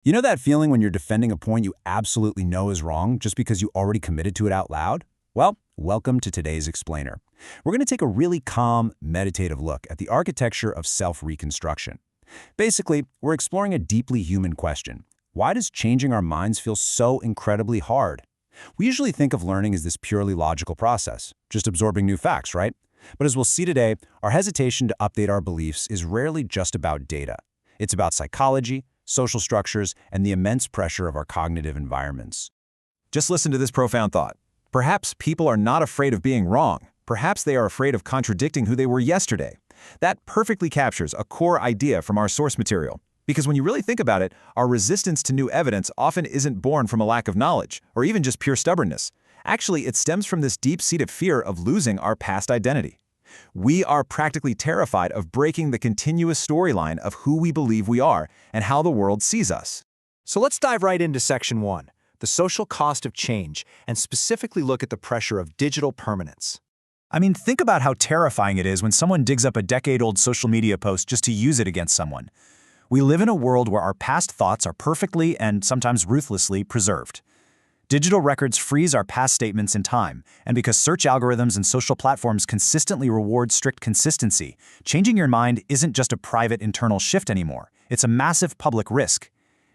You know that feeling when you're defending a point you absolutely know is wrong just because you already committed to it out loud? Well, welcome to today's explainer. We're going to take a really calm, meditative look at the architecture of self-reconstruction. Basically, we're exploring a deeply human question. Why does changing our minds feel so incredibly hard? We usually think of learning as this purely logical process, just absorbing new facts, right? But as we'll see today, our hesitation to update our beliefs is rarely just about data. It's about psychology, social structures, and the immense pressure of our cognitive environments. Just listen to this profound thought. Perhaps people are not afraid of being wrong. Perhaps they are afraid of contradicting who they were yesterday. That perfectly captures a core idea from our source material. Because when you really think about it, our resistance to new evidence often isn't born from a lack of knowledge, or even just pure stubbornness. Actually, it stems from this deep-seated fear of losing our past identity. We are practically terrified of breaking the continuous storyline of who we believe we are and how the world sees us. So let's dive right into Section 1, the social cost of change, and specifically look at the pressure of digital permanence. Think about how terrifying it is when someone digs up a decade-old social media post just to use it against someone. We live in a world where our past thoughts are perfectly and sometimes ruthlessly preserved. Digital records freeze our past statements in time, and because search algorithms and social platforms consistently reward strict consistency, changing your mind isn't just a private internal shift anymore. It's a massive public risk.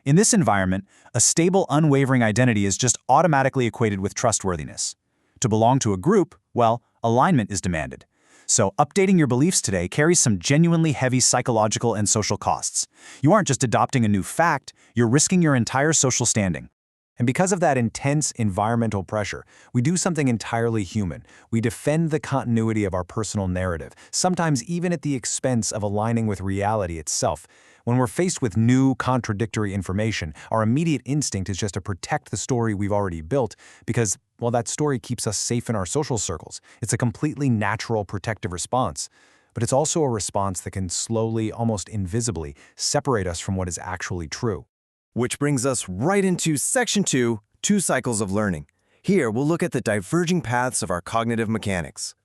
In this environment, a stable, unwavering identity is just automatically equated with trustworthiness. To belong to a group, well, alignment is demanded. So updating your beliefs today carries some genuinely heavy psychological and social costs. You aren't just adopting a new fact, you're risking your entire social standing. And because of that intense environmental pressure, we do something entirely human. We defend the continuity of our personal narrative, sometimes even at the expense of aligning with reality itself. When we're faced with new, contradictory information, our immediate instinct is just to protect the story we've already built because, well, that story keeps us safe in our social circles. It's a completely natural protective response. But it's also a response that can slowly, almost invisibly, separate us from what is actually true. Which brings us right into Section 2, 2 Cycles of Learning. Here, we'll look at the diverging paths of our cognitive mechanics.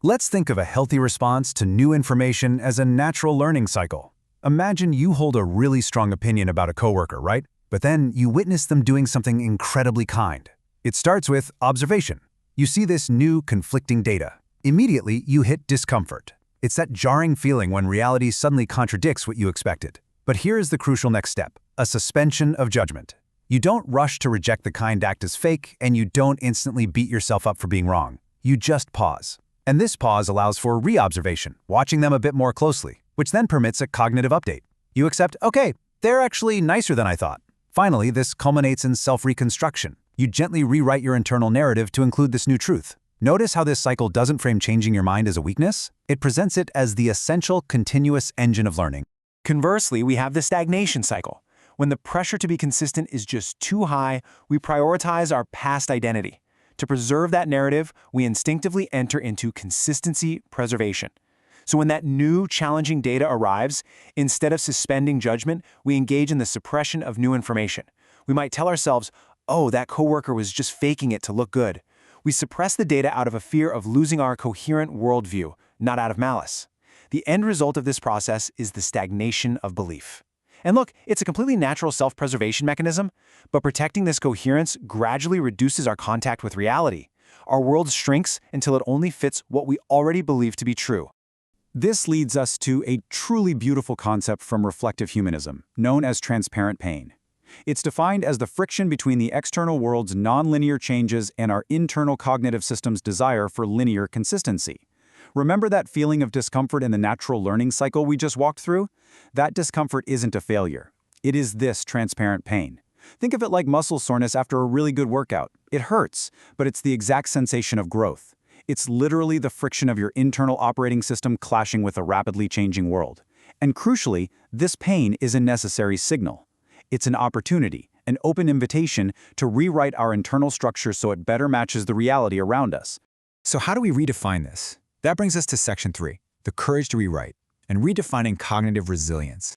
Let's think of a healthy response to new information as a natural learning cycle. Imagine you hold a really strong opinion about a coworker, right? But then you witness them doing something incredibly kind. It starts with observation. You see this new, conflicting data. Immediately, you hit discomfort. It's that jarring feeling when reality suddenly contradicts what you expected. But here is the crucial next step, a suspension of judgment. You don't rush to reject the kind act as fake, and you don't instantly beat yourself up for being wrong. You just pause. And this pause allows for re-observation, watching them a bit more closely, which then permits a cognitive update. You accept, okay, they're actually nicer than I thought. Finally, this culminates in self-reconstruction. You gently rewrite your internal narrative to include this new truth. Notice how this cycle doesn't frame changing your mind as a weakness? It presents it as the essential, continuous engine of learning. Conversely, we have the stagnation cycle. When the pressure to be consistent is just too high, we prioritize our past identity. To preserve that narrative, we instinctively enter into consistency preservation. So when that new, challenging data arrives, instead of suspending judgment, we engage in the suppression of new information. We might tell ourselves, oh, that coworker was just faking it to look good. We suppress the data out of a fear of losing our coherent worldview, not out of malice. The end result of this process is the stagnation of belief. And look, it's a completely natural self-preservation mechanism, but protecting this coherence gradually reduces our contact with reality. Our world shrinks until it only fits what we already believe to be true. This leads us to a truly beautiful concept from reflective humanism, known as transparent pain. It's defined as the friction between the external world's nonlinear changes and our internal cognitive system's desire for linear consistency. Remember that feeling of discomfort in the natural learning cycle we just walked through? That discomfort isn't a failure. It is this transparent pain. Think of it like muscle soreness after a really good workout. It hurts, but it's the exact sensation of growth. It's literally the friction of your internal operating system clashing with a rapidly changing world. And crucially, this pain is a necessary signal. It's an opportunity, an open invitation to rewrite our internal structure so it better matches the reality around us. So how do we redefine this? That brings us to Section 3, the courage to rewrite, and redefining cognitive resilience.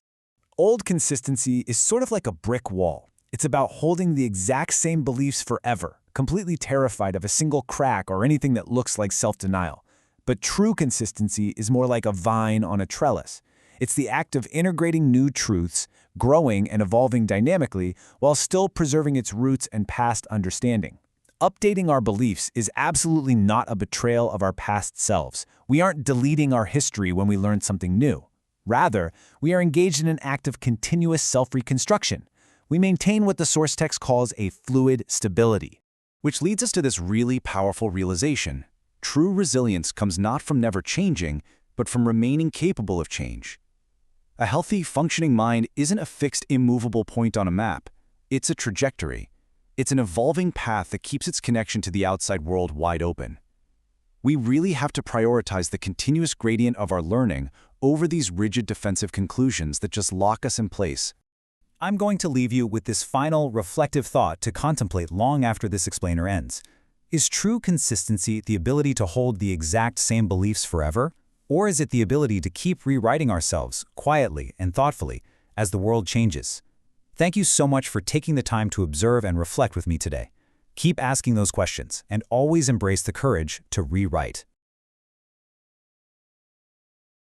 Old consistency is sort of like a brick wall. It's about holding the exact same beliefs forever, completely terrified of a single crack or anything that looks like self-denial. But true consistency is more like a vine on a trellis. It's the act of integrating new truths, growing and evolving dynamically while still preserving its roots and past understanding. Updating our beliefs is absolutely not a betrayal of our past selves. We aren't deleting our history when we learn something new. Rather, we are engaged in an act of continuous self-reconstruction. We maintain what the source text calls a fluid stability. Which leads us to this really powerful realization. True resilience comes not from never changing, but from remaining capable of change. A healthy, functioning mind isn't a fixed, immovable point on a map. It's a trajectory. It's an evolving path that keeps its connection to the outside world wide open. We really have to prioritize the continuous gradient of our learning over these rigid defensive conclusions that just lock us in place. I'm going to leave you with this final reflective thought to contemplate long after this explainer ends. Is true consistency the ability to hold the exact same beliefs forever? Or is it the ability to keep rewriting ourselves quietly and thoughtfully as the world changes? Thank you so much for taking the time to observe and reflect with me today. Keep asking those questions and always embrace the courage to rewrite.